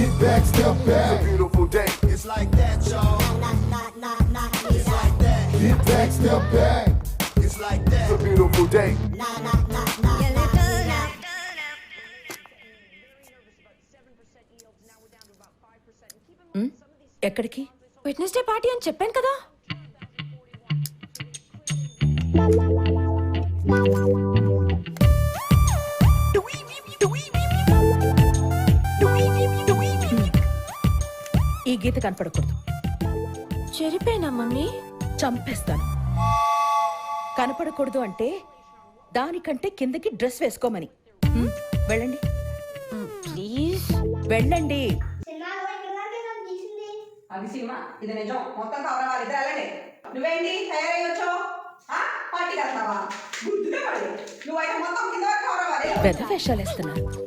Get back, step back. It's a beautiful day. It's like that, y'all. It's like that. Get back, step back. It's like that. It's a beautiful day. ఎక్కడికి? Wednesday party అని చెప్పాను కదా. ఈ గీత కనపడకూడదు. చెరిపోయినా mummy. చంపేస్తాను. కనపడకూడదు అంటే దానికంటే కిందకి dress వేసుకోమని. వెళ్ళండి, ప్లీజ్ వెళ్ళండి. అది సినిమా, ఇది నిజం. మొత్తం కవర్ అవ్వాలి. ఇద్దరు వెళ్ళండి. నువ్వేంటి తయారై వచ్చావు? పార్టీకి వెళ్తావా? గుర్తుగా పడి నువ్వైతే మొత్తం కింద వరకు కవర్ అవ్వాలి. పెద్ద వేషాలు వేస్తున్నారు.